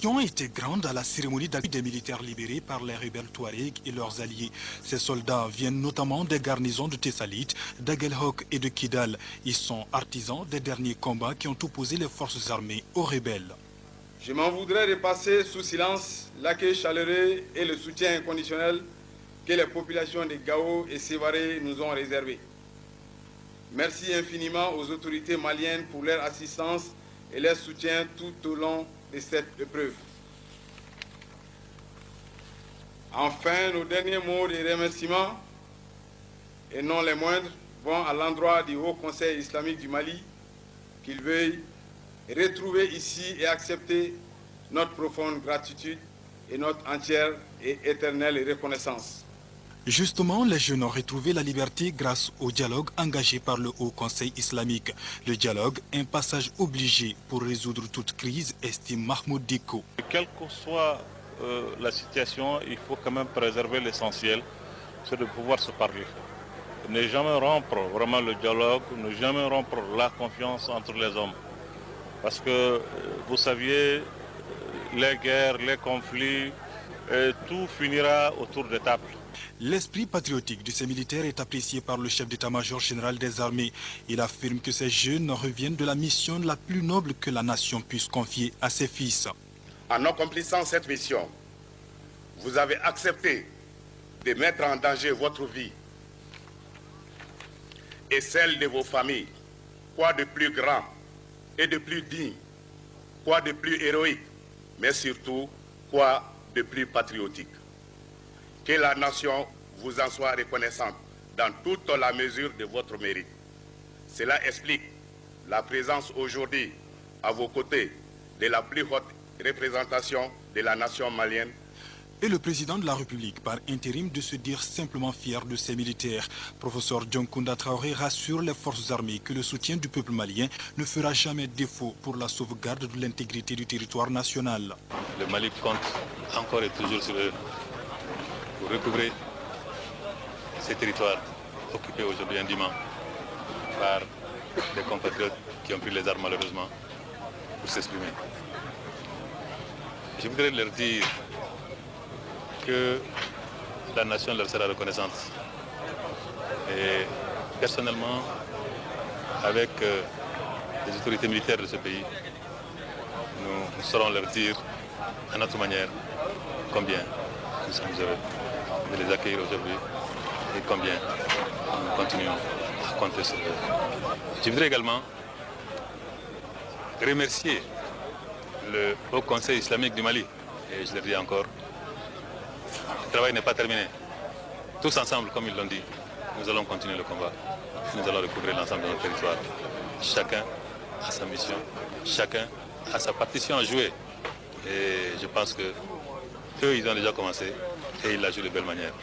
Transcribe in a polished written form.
L'émotion était grande à la cérémonie d'accueil des militaires libérés par les rebelles Touaregs et leurs alliés. Ces soldats viennent notamment des garnisons de Tessalit, d'Aguelhok et de Kidal. Ils sont artisans des derniers combats qui ont opposé les forces armées aux rebelles. Je m'en voudrais de passer sous silence l'accueil chaleureux et le soutien inconditionnel que les populations de Gao et Sévaré nous ont réservé. Merci infiniment aux autorités maliennes pour leur assistance et leur soutien tout au long de cette épreuve. Enfin, nos derniers mots de remerciement, et non les moindres, vont à l'endroit du Haut Conseil islamique du Mali, qu'il veuille retrouver ici et accepter notre profonde gratitude et notre entière et éternelle reconnaissance. Justement, les jeunes ont retrouvé la liberté grâce au dialogue engagé par le Haut Conseil islamique. Le dialogue, un passage obligé pour résoudre toute crise, estime Mahmoud Diko. Quelle que soit la situation, il faut quand même préserver l'essentiel, c'est de pouvoir se parler. Ne jamais rompre vraiment le dialogue, ne jamais rompre la confiance entre les hommes. Parce que, vous saviez, les guerres, les conflits, tout finira autour des tables. L'esprit patriotique de ces militaires est apprécié par le chef d'état-major général des armées. Il affirme que ces jeunes reviennent de la mission la plus noble que la nation puisse confier à ses fils. En accomplissant cette mission, vous avez accepté de mettre en danger votre vie et celle de vos familles. Quoi de plus grand et de plus digne, quoi de plus héroïque, mais surtout, quoi de plus patriotique. Que la nation vous en soit reconnaissante dans toute la mesure de votre mérite. Cela explique la présence aujourd'hui à vos côtés de la plus haute représentation de la nation malienne. Et le président de la République, par intérim, de se dire simplement fier de ses militaires. Professeur Dioncounda Traoré rassure les forces armées que le soutien du peuple malien ne fera jamais défaut pour la sauvegarde de l'intégrité du territoire national. Le Mali compte encore et toujours sur eux pour recouvrer ces territoires occupés aujourd'hui indûment par des compatriotes qui ont pris les armes malheureusement pour s'exprimer. Je voudrais leur dire que la nation leur sera reconnaissante. Et personnellement, avec les autorités militaires de ce pays, nous saurons leur dire à notre manière combien nous sommes heureux de les accueillir aujourd'hui et combien nous continuons à compter sur eux. Je voudrais également remercier le Haut Conseil islamique du Mali, et je le dis encore, le travail n'est pas terminé. Tous ensemble, comme ils l'ont dit, nous allons continuer le combat. Nous allons recouvrir l'ensemble de notre territoire. Chacun a sa mission, chacun a sa partition à jouer. Et je pense que eux, ils ont déjà commencé et ils la jouent de belle manière.